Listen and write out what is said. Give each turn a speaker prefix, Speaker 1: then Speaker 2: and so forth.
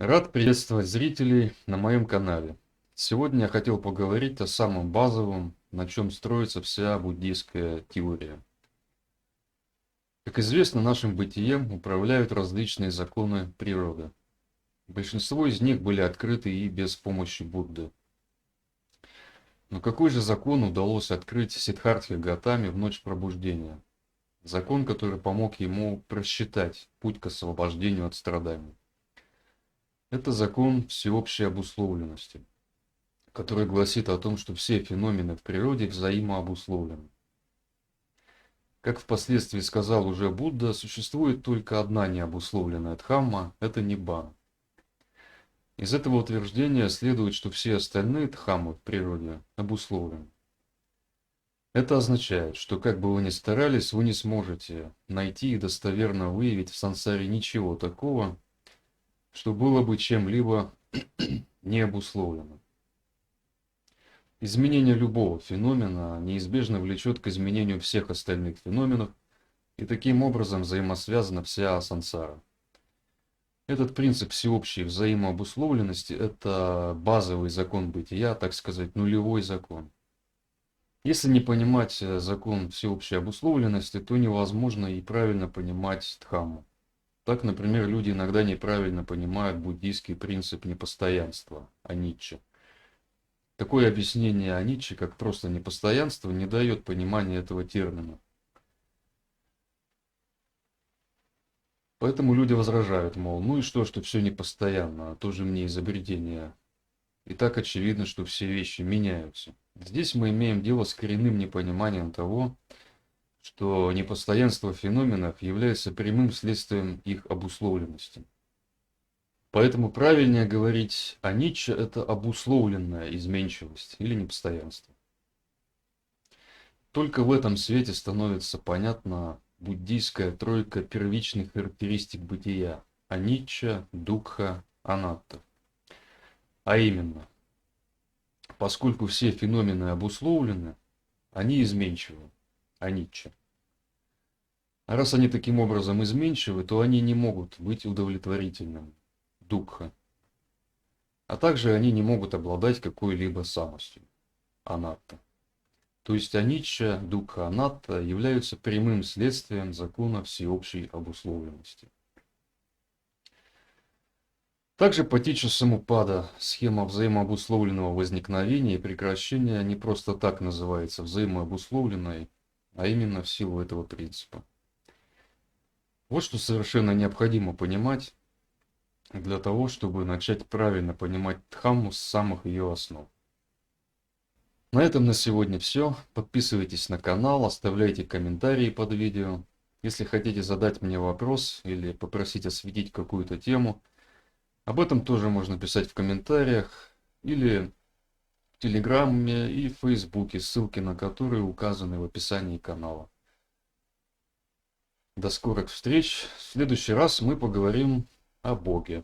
Speaker 1: Рад приветствовать зрителей на моем канале. Сегодня я хотел поговорить о самом базовом, на чем строится вся буддийская теория. Как известно, нашим бытием управляют различные законы природы. Большинство из них были открыты и без помощи Будды. Но какой же закон удалось открыть Сиддхартхе Гатаме в ночь пробуждения? Закон, который помог ему просчитать путь к освобождению от страданий. Это закон всеобщей обусловленности, который гласит о том, что все феномены в природе взаимообусловлены. Как впоследствии сказал уже Будда, существует только одна необусловленная дхамма – это ниббана. Из этого утверждения следует, что все остальные дхаммы в природе обусловлены. Это означает, что как бы вы ни старались, вы не сможете найти и достоверно выявить в сансаре ничего такого, что было бы чем-либо не обусловлено. Изменение любого феномена неизбежно влечет к изменению всех остальных феноменов, и таким образом взаимосвязана вся сансара. Этот принцип всеобщей взаимообусловленности – это базовый закон бытия, так сказать, нулевой закон. Если не понимать закон всеобщей обусловленности, то невозможно и правильно понимать дхамму. Так, например, люди иногда неправильно понимают буддийский принцип непостоянства, аничча. Такое объяснение аниччи, как просто непостоянство, не дает понимания этого термина. Поэтому люди возражают, мол, ну и что все непостоянно, а тоже мне изобретение. И так очевидно, что все вещи меняются. Здесь мы имеем дело с коренным непониманием того, что непостоянство феноменов является прямым следствием их обусловленности. Поэтому правильнее говорить о Ницше – это обусловленная изменчивость или непостоянство. Только в этом свете становится понятна буддийская тройка первичных характеристик бытия – аничча, дукха, анатта. А именно, поскольку все феномены обусловлены, они изменчивы, аничча. А раз они таким образом изменчивы, то они не могут быть удовлетворительными, дукха. А также они не могут обладать какой-либо самостью, анатта. То есть аничча, дукха, анатта являются прямым следствием закона всеобщей обусловленности. Также патича самуппада, схема взаимообусловленного возникновения и прекращения, не просто так называется взаимообусловленной, а именно в силу этого принципа. Вот что совершенно необходимо понимать для того, чтобы начать правильно понимать Дхамму с самых ее основ. На этом на сегодня все. Подписывайтесь на канал, оставляйте комментарии под видео. Если хотите задать мне вопрос или попросить осветить какую-то тему, об этом тоже можно писать в комментариях или в Телеграме и в Фейсбуке, ссылки на которые указаны в описании канала. До скорых встреч. В следующий раз мы поговорим о Боге.